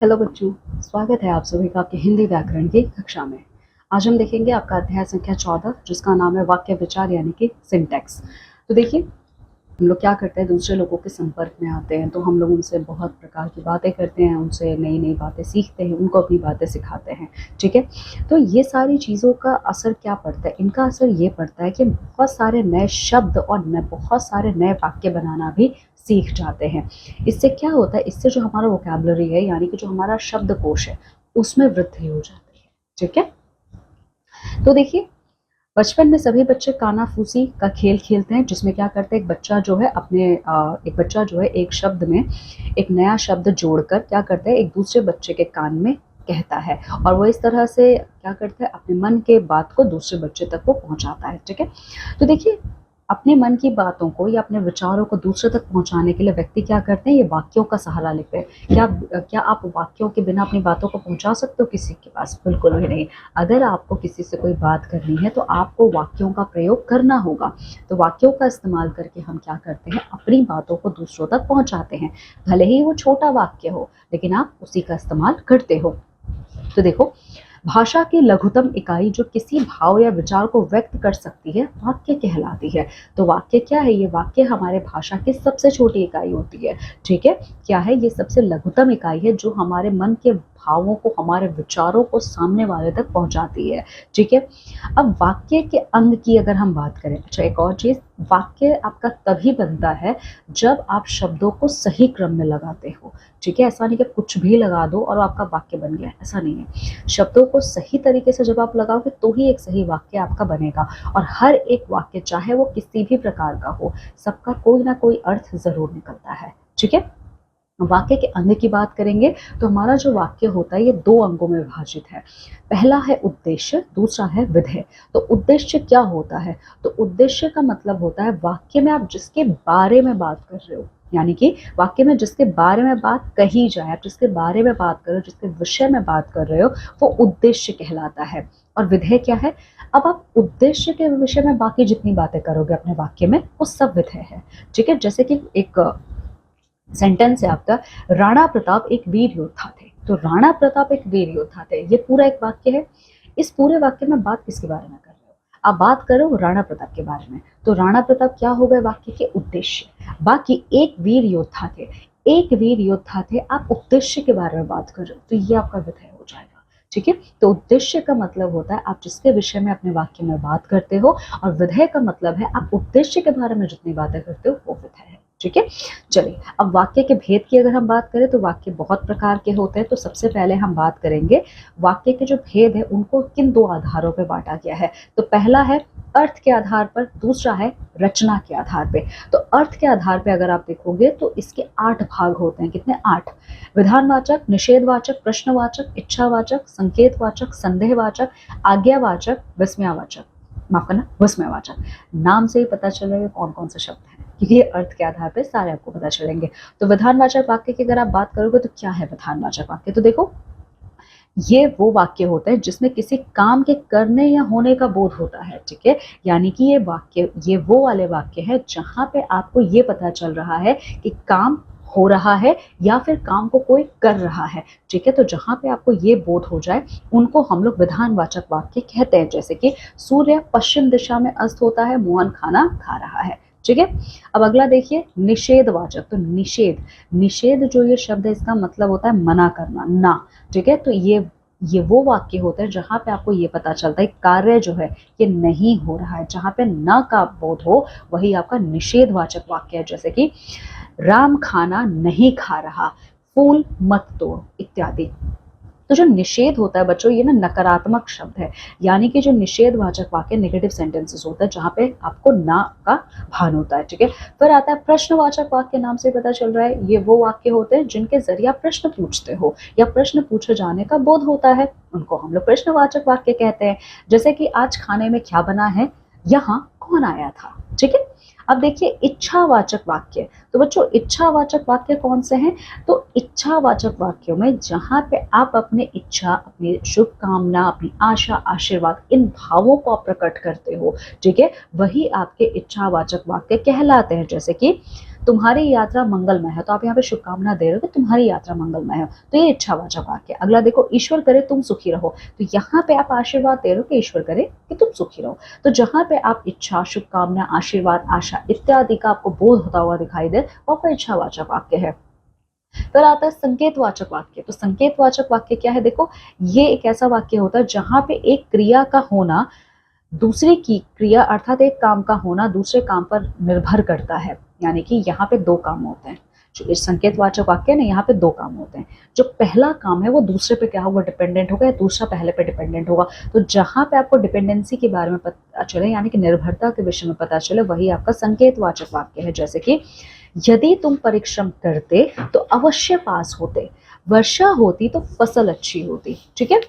Hello बच्चों, स्वागत है आप सभी का आपके हिंदी व्याकरण की कक्षा में। आज हम देखेंगे आपका अध्याय संख्या 14 जिसका नाम है वाक्य विचार यानी कि सिंटैक्स। तो देखिए, हम लोग क्या करते हैं, दूसरे लोगों के संपर्क में आते हैं तो हम लोग उनसे बहुत प्रकार की बातें करते हैं, उनसे नई नई बातें सीखते हैं, उनको अपनी बातें सिखाते हैं। ठीक है, तो ये सारी चीज़ों का असर क्या पड़ता है? इनका असर ये पड़ता है कि बहुत सारे नए शब्द और बहुत सारे नए वाक्य बनाना भी सीख जाते हैं। इससे क्या होता है, इससे जो हमारा वोकैबुलरी है यानी कि जो हमारा शब्दकोश है उसमें वृद्धि हो जाती है। ठीक है, तो देखिए, बचपन में सभी बच्चे काना-फूसी का खेल खेलते हैं जिसमें क्या करते हैं, एक बच्चा जो है एक शब्द में एक नया शब्द जोड़कर क्या करता है, एक दूसरे बच्चे के कान में कहता है और वो इस तरह से क्या करता है, अपने मन के बात को दूसरे बच्चे तक वो पहुँचाता है। ठीक है? तो देखिए, अपने मन की बातों को या अपने विचारों को दूसरे तक पहुँचाने के लिए व्यक्ति क्या करते हैं, ये वाक्यों का सहारा लेते हैं। क्या आप वाक्यों के बिना अपनी बातों को पहुँचा सकते हो किसी के पास? बिल्कुल भी नहीं। अगर आपको किसी से कोई बात करनी है तो आपको वाक्यों का प्रयोग करना होगा। तो वाक्यों का इस्तेमाल करके हम क्या करते हैं, अपनी बातों को दूसरों तक पहुँचाते हैं। भले ही वो छोटा वाक्य हो, लेकिन आप उसी का इस्तेमाल करते हो। तो देखो, भाषा की लघुतम इकाई जो किसी भाव या विचार को व्यक्त कर सकती है वाक्य कहलाती है। तो वाक्य क्या है? ये वाक्य हमारे भाषा की सबसे छोटी इकाई होती है। ठीक है, क्या है? ये सबसे लघुतम इकाई है जो हमारे मन के भावों को, हमारे विचारों को सामने वाले तक पहुंचाती है। ठीक है, अब वाक्य के अंग की अगर हम बात करें, अच्छा एक और चीज, वाक्य आपका तभी बनता है जब आप शब्दों को सही क्रम में लगाते हो। ठीक है, ऐसा नहीं कि कुछ भी लगा दो और आपका वाक्य बन गया, ऐसा नहीं है। शब्दों को सही तरीके से जब आप लगाओगे तो ही एक सही वाक्य आपका बनेगा। और हर एक वाक्य, चाहे वो किसी भी प्रकार का हो, सबका कोई ना कोई अर्थ जरूर निकलता है। ठीक है, वाक्य के अंग की बात करेंगे तो हमारा जो वाक्य होता है ये दो अंगों में विभाजित है। पहला है उद्देश्य, दूसरा है विधेय। तो उद्देश्य क्या होता है? तो उद्देश्य का मतलब होता है वाक्य में आप जिसके बारे में बात कर रहे हो, यानी कि वाक्य में जिसके बारे में बात कही जाए, आप जिसके बारे में बात कर रहे हो, जिसके विषय में बात कर रहे हो, वो उद्देश्य कहलाता है। और विधेय क्या है? अब आप उद्देश्य के विषय में बाकी जितनी बातें करोगे अपने वाक्य में वो सब विधेय है। ठीक है, जैसे कि एक सेंटेंस है आपका, राणा प्रताप एक वीर योद्धा थे। तो राणा प्रताप एक वीर योद्धा थे, ये पूरा एक वाक्य है। इस पूरे वाक्य में बात किसके बारे में कर रहे हो? आप बात करो राणा प्रताप के बारे में, तो राणा प्रताप क्या हो गए वाक्य के उद्देश्य। बाकी एक वीर योद्धा थे, एक वीर योद्धा थे, आप उद्देश्य के बारे में बात कर रहे हो तो ये आपका विधेय हो जाएगा। ठीक है, तो उद्देश्य का मतलब होता है आप जिसके विषय में अपने वाक्य में बात करते हो, और विधेय का मतलब है आप उद्देश्य के बारे में जितनी बातें करते हो वो विधेय है। ठीक है, चलिए अब वाक्य के भेद की अगर हम बात करें तो वाक्य बहुत प्रकार के होते हैं। तो सबसे पहले हम बात करेंगे वाक्य के जो भेद है उनको किन दो आधारों पर बांटा गया है। तो पहला है अर्थ के आधार पर, दूसरा है रचना के आधार पे। तो अर्थ के आधार पे अगर आप देखोगे तो इसके 8 भाग होते हैं। कितने? 8। विधानवाचक, निषेधवाचक, प्रश्नवाचक, इच्छावाचक, संकेतवाचक, संदेहवाचक, आज्ञावाचक, विस्मयावाचक। माफ करना, विस्मयवाचक। नाम से ही पता चल रहा है कौन कौन से शब्द हैं, क्योंकि ये अर्थ के आधार पर सारे आपको पता चलेंगे। तो विधानवाचक वाक्य की अगर आप बात करोगे तो क्या है विधानवाचक वाक्य? तो देखो, ये वो वाक्य होता है जिसमें किसी काम के करने या होने का बोध होता है। ठीक है, यानी कि ये वो वाले वाक्य है जहां पे आपको ये पता चल रहा है कि काम हो रहा है या फिर काम को कोई कर रहा है। ठीक है, तो जहां पे आपको ये बोध हो जाए उनको हम लोग विधानवाचक वाक्य कहते हैं। जैसे कि सूर्य पश्चिम दिशा में अस्त होता है, मोहन खाना खा रहा है। ठीक है, अब अगला देखिए निषेधवाचक। तो निषेध जो ये शब्द है इसका मतलब होता है मना करना, ना। ठीक है, तो ये वो वाक्य होता है जहां पे आपको ये पता चलता है कार्य जो है ये नहीं हो रहा है, जहां पे न का बोध हो वही आपका निषेधवाचक वाक्य है। जैसे कि राम खाना नहीं खा रहा, फूल मत तोड़, इत्यादि। तो जो निषेध होता है बच्चों, ये ना नकारात्मक शब्द है, यानी कि जो निषेधवाचक वाक्य नेगेटिव सेंटेंसेस होता है जहां पे आपको ना का भान होता है। ठीक है, फिर आता है प्रश्नवाचक वाक्य। नाम से पता चल रहा है ये वो वाक्य होते हैं जिनके जरिए आप प्रश्न पूछते हो या प्रश्न पूछे जाने का बोध होता है, उनको हम लोग प्रश्नवाचक वाक्य कहते हैं। जैसे कि आज खाने में क्या बना है, यहाँ कौन आया था। ठीक है, अब देखिए इच्छावाचक वाक्य। तो बच्चों इच्छावाचक वाक्य कौन से हैं? तो इच्छावाचक वाक्यों में जहां पे आप अपने इच्छा, अपनी शुभकामना, अपनी आशा, आशीर्वाद, इन भावों को आप प्रकट करते हो, ठीक है, वही आपके इच्छावाचक वाक्य कहलाते हैं। जैसे कि तुम्हारी यात्रा मंगलमय है, तो आप यहाँ पे शुभकामना दे रहे हो कि तुम्हारी यात्रा मंगलमय हो, तो ये इच्छावाचक वाक्य। अगला देखो, ईश्वर करे तुम सुखी रहो, तो यहाँ पे आप आशीर्वाद दे रहे हो कि ईश्वर करे कि तुम सुखी रहो। तो जहाँ पे आप इच्छा, शुभकामना, आशीर्वाद, आशा इत्यादि का आपको बोध होता हुआ दिखाई दे, वो आपका इच्छावाचक वाक्य है। फिर आता है संकेतवाचक वाक्य। तो संकेतवाचक वाक्य क्या है, देखो ये एक ऐसा वाक्य होता है जहां पे एक क्रिया का होना दूसरे की क्रिया अर्थात एक काम का होना दूसरे काम पर निर्भर करता है, यानी कि यहाँ पे दो काम होते हैं। जो इस संकेतवाचक वाक्य ना, यहाँ पे दो काम होते हैं। जो पहला काम है वो दूसरे पे क्या होगा, डिपेंडेंट होगा, या दूसरा पहले पे डिपेंडेंट होगा। तो जहां पे आपको डिपेंडेंसी के बारे में पता चले, यानी कि निर्भरता के विषय में पता चले, वही आपका संकेतवाचक वाक्य है। जैसे कि यदि तुम परिश्रम करते तो अवश्य पास होते, वर्षा होती तो फसल अच्छी होती। ठीक है।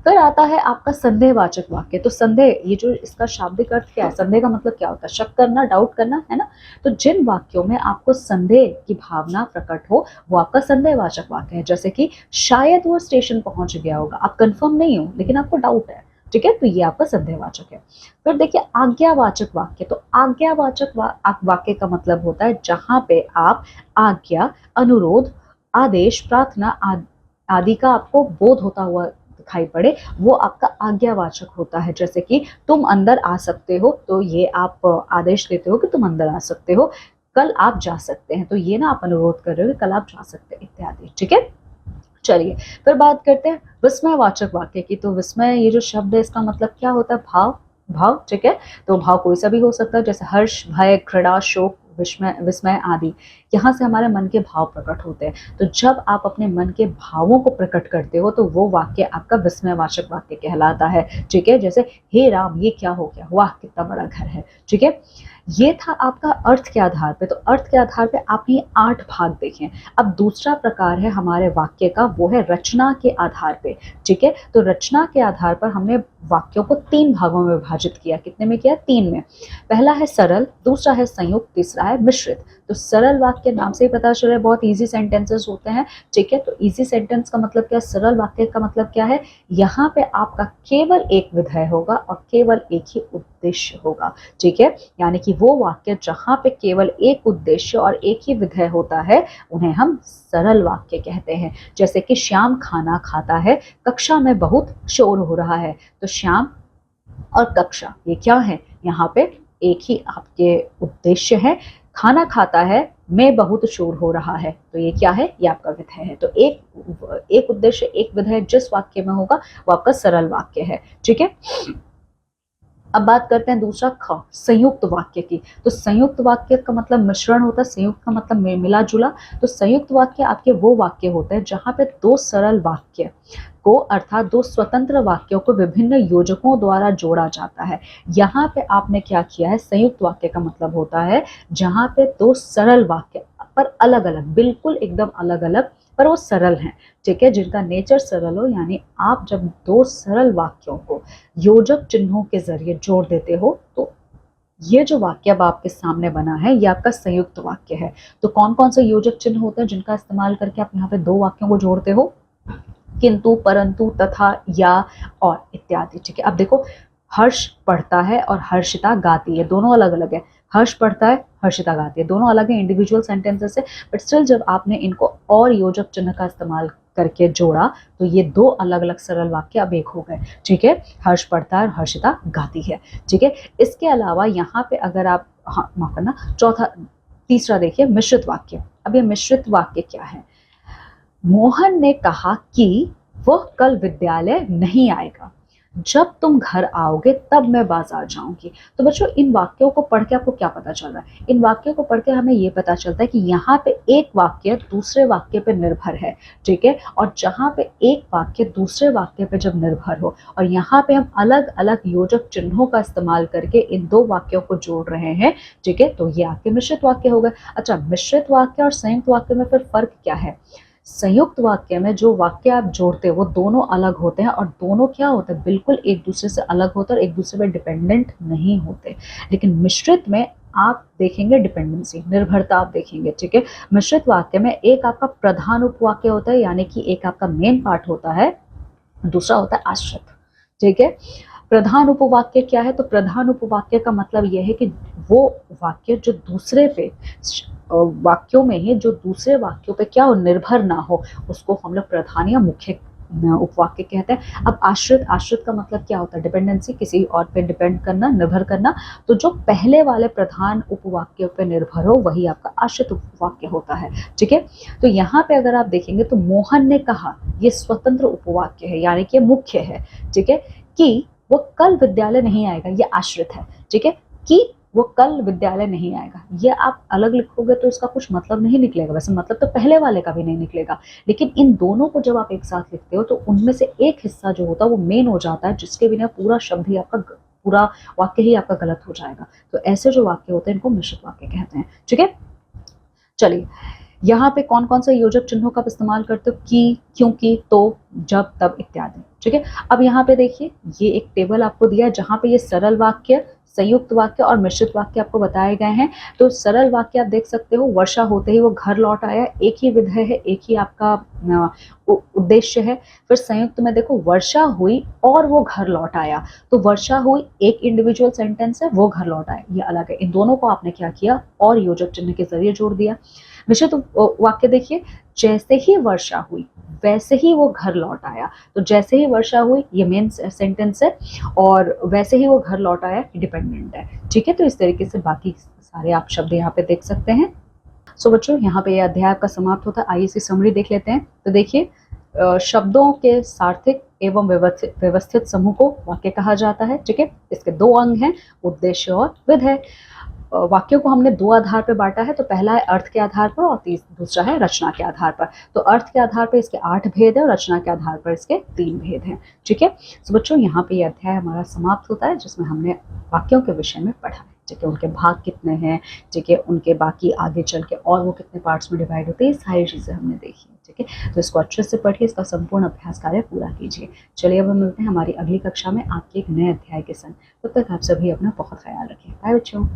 फिर आता है आपका संदेहवाचक वाक्य। तो संदेह, ये जो इसका शाब्दिक अर्थ क्या है, संदेह का मतलब क्या होता है, शक करना, डाउट करना, है ना। तो जिन वाक्यों में आपको संदेह की भावना प्रकट हो वो आपका संदेहवाचक वाक्य है। जैसे कि शायद वो स्टेशन पहुंच गया होगा, आप कंफर्म नहीं हो लेकिन आपको डाउट है। ठीक है, तो ये आपका संदेहवाचक है। फिर देखिए आज्ञावाचक वाक्य। तो आज्ञावाचक वाक्य का मतलब होता है जहां पे आप आज्ञा, अनुरोध, आदेश, प्रार्थना आदि का आपको बोध होता हुआ दिखाई पड़े, वो आपका आज्ञावाचक होता है। जैसे कि तुम अंदर आ सकते हो, तो ये आप आदेश देते हो कि तुम अंदर आ सकते हो, कल आप जा सकते हैं, तो ये ना आप अनुरोध कर रहे हो कि कल आप जा सकते हैं, इत्यादि। ठीक है। चलिए फिर बात करते हैं विस्मयवाचक वाक्य की। तो विस्मय, ये जो शब्द है इसका मतलब क्या होता है, भाव। भाव, ठीक है। तो भाव कोई सा भी हो सकता है, जैसे हर्ष, भय, घृणा, शोक, विस्मय, विस्मय आदि। यहाँ से हमारे मन के भाव प्रकट होते हैं। तो जब आप अपने मन के भावों को प्रकट करते हो तो वो वाक्य आपका विस्मयवाचक वाक्य कहलाता है। ठीक है। जैसे हे राम ये क्या हो गया, वाह कितना बड़ा घर है। ठीक है। ये था आपका अर्थ के आधार पे। तो अर्थ के आधार पे आपने 8 भाग देखे। अब दूसरा प्रकार है हमारे वाक्य का, वो है रचना के आधार पे। ठीक है। तो रचना के आधार पर हमने वाक्यों को 3 भागों में विभाजित किया। कितने में किया, 3 में। पहला है सरल, दूसरा है संयुक्त, तीसरा है मिश्रित। तो सरल वाक्य नाम से ही पता चल रहा है बहुत इजी सेंटेंसेस होते हैं। ठीक है। तो इजी सेंटेंस का मतलब क्या, सरल वाक्य का मतलब क्या है, यहाँ पे आपका केवल एक विधेय होगा और केवल एक ही उद्देश्य होगा। ठीक है। यानी कि वो वाक्य जहां पे केवल एक उद्देश्य और एक ही विधेय होता है उन्हें हम सरल वाक्य कहते हैं। जैसे कि श्याम खाना खाता है, कक्षा में बहुत शोर हो रहा है। तो श्याम और कक्षा ये क्या है, यहाँ पे एक ही आपके उद्देश्य है। खाना खाता है, में बहुत शोर हो रहा है, तो ये क्या है, ये आपका विधेय है। तो एक उद्देश्य, एक विधेय जिस वाक्य में होगा वो आपका सरल वाक्य है। ठीक है। अब बात करते हैं दूसरा ख, संयुक्त वाक्य की। तो संयुक्त वाक्य का मतलब मिश्रण होता है, संयुक्त का मतलब मिला जुला। तो संयुक्त वाक्य आपके वो वाक्य होते हैं जहां पे दो सरल वाक्य को अर्थात दो स्वतंत्र वाक्यों को विभिन्न योजकों द्वारा जोड़ा जाता है। यहाँ पे आपने क्या किया है, संयुक्त वाक्य का मतलब होता है जहां पे दो सरल वाक्य पर अलग अलग, बिल्कुल एकदम अलग अलग, पर वो सरल हैं। ठीक है, जिनका नेचर सरल हो। यानी आप जब दो सरल वाक्यों को योजक चिन्हों के जरिए जोड़ देते हो तो ये जो वाक्य अब आपके सामने बना है ये आपका संयुक्त वाक्य है। तो कौन कौन से योजक चिन्ह होते हैं जिनका इस्तेमाल करके आप यहाँ पे दो वाक्यों को जोड़ते हो, किंतु, परंतु, तथा, या, और इत्यादि। ठीक है। अब देखो, हर्ष पढ़ता है और हर्षिता गाती है, दोनों अलग अलग है। हर्ष पढ़ता है, हर्षिता गाती है, दोनों अलग है, इंडिविजुअल सेंटेंसेस है। बट स्टिल जब आपने इनको और योजक चिन्ह का इस्तेमाल करके जोड़ा तो ये दो अलग अलग सरल वाक्य अब एक हो गए। ठीक है। हर्ष पढ़ता है और हर्षिता गाती है। ठीक है। इसके अलावा यहाँ पे अगर आप, हाँ माफ करना, तीसरा देखिए मिश्रित वाक्य। अब ये मिश्रित वाक्य क्या है, मोहन ने कहा कि वह कल विद्यालय नहीं आएगा, जब तुम घर आओगे तब मैं बाजार जाऊंगी। तो बच्चों इन वाक्यों को पढ़ के आपको क्या पता चल रहा है, इन वाक्यों को पढ़ के हमें ये पता चलता है कि यहाँ पे एक वाक्य दूसरे वाक्य पे निर्भर है। ठीक है। और जहाँ पे एक वाक्य दूसरे वाक्य पे जब निर्भर हो और यहाँ पे हम अलग अलग योजक चिन्हों का इस्तेमाल करके इन दो वाक्यों को जोड़ रहे हैं, ठीक है, तो ये आपके मिश्रित वाक्य हो गए। अच्छा, मिश्रित वाक्य और संयुक्त वाक्य में फिर फर्क क्या है, संयुक्त वाक्य में जो वाक्य आप जोड़ते हो वो दोनों अलग होते हैं और दोनों क्या होते हैं, बिल्कुल एक दूसरे से अलग होते हैं और एक दूसरे पे डिपेंडेंट नहीं होते। लेकिन मिश्रित में आप देखेंगे डिपेंडेंसी, निर्भरता आप देखेंगे। ठीक है। मिश्रित वाक्य में एक आपका प्रधान उपवाक्य होता है, यानी कि एक आपका मेन पार्ट होता है, दूसरा होता है आश्रित। ठीक है। प्रधान उपवाक्य क्या है, तो प्रधान उपवाक्य का मतलब यह है कि वो वाक्य जो दूसरे पे वाक्यों में ही जो दूसरे वाक्यों पे क्या हो, निर्भर ना हो, उसको हम लोग प्रधान या मुख्य उपवाक्य कहते हैं। अब आश्रित, आश्रित का मतलब क्या होता है, डिपेंडेंसी, किसी और पे डिपेंड करना, निर्भर करना। तो जो पहले वाले प्रधान उपवाक्य पे निर्भर हो वही आपका आश्रित उपवाक्य होता है। ठीक है, तो यहाँ पे अगर आप देखेंगे तो मोहन ने कहा, ये स्वतंत्र उपवाक्य है, यानी कि मुख्य है। ठीक है, कि वो कल विद्यालय नहीं आएगा, ये आश्रित है। ठीक है, कि वो कल विद्यालय नहीं आएगा, ये आप अलग लिखोगे तो इसका कुछ मतलब नहीं निकलेगा, वैसे मतलब तो पहले वाले का भी नहीं निकलेगा, लेकिन इन दोनों को जब आप एक साथ लिखते हो तो उनमें से एक हिस्सा जो होता है वो मेन हो जाता है, जिसके बिना पूरा शब्द ही आपका, पूरा वाक्य ही आपका गलत हो जाएगा। तो ऐसे जो वाक्य होते हैं इनको मिश्रित वाक्य कहते हैं। ठीक है, चलिए यहाँ पे कौन कौन से योजक चिन्हों का आप इस्तेमाल करते हो, कि, क्योंकि, तो, जब, तब इत्यादि। ठीक है, अब यहाँ पे देखिए ये एक टेबल आपको दिया है जहाँ पे ये सरल वाक्य, संयुक्त वाक्य और मिश्रित वाक्य आपको बताए गए हैं। तो सरल वाक्य आप देख सकते हो, वर्षा होते ही वो घर लौट आया, एक ही विधेय है, एक ही आपका उद्देश्य है। फिर संयुक्त में देखो, वर्षा हुई और वो घर लौट आया, तो वर्षा हुई एक इंडिविजुअल सेंटेंस है, वो घर लौट आया ये अलग है। इन दोनों को आपने क्या किया, और योजक चिन्ह के जरिए जोड़ दिया। मिश्रित वाक्य देखिए, जैसे ही वर्षा हुई वैसे ही वो घर लौट आया, तो जैसे ही वर्षा हुई ये मेन सेंटेंस है, और वैसे ही वो घर लौट आया डिपेंडेंट है। ठीक है, तो इस तरीके से बाकी सारे आप शब्द यहाँ पे देख सकते हैं। सो बच्चों यहाँ पे ये अध्याय का समाप्त होता है। आइए इसकी समरी देख लेते हैं। तो देखिए, शब्दों के सार्थिक एवं व्यवस्थित समूह को वाक्य कहा जाता है। ठीक है, इसके दो अंग हैं, उद्देश्य और विधेय। वाक्यों को हमने दो आधार पर बांटा है, तो पहला है अर्थ के आधार पर और दूसरा है रचना के आधार पर। तो अर्थ के आधार पर इसके 8 भेद है और रचना के आधार पर इसके 3 भेद हैं। ठीक है, तो बच्चों यहाँ पे ये अध्याय हमारा समाप्त होता है, जिसमें हमने वाक्यों के विषय में पढ़ा है। ठीक है, उनके भाग कितने हैं, ठीक है, उनके बाकी आगे चल के और वो कितने पार्ट्स में डिवाइड होते हैं, ये सारी चीज़ें हमने देखी। ठीक है, तो इसको अच्छे से पढ़िए, इसका संपूर्ण अभ्यास कार्य पूरा कीजिए। चलिए अब हम मिलते हैं हमारी अगली कक्षा में आपके एक नए अध्याय के संग। तब तक आप सभी अपना बहुत ख्याल रखें। बाय बच्चों।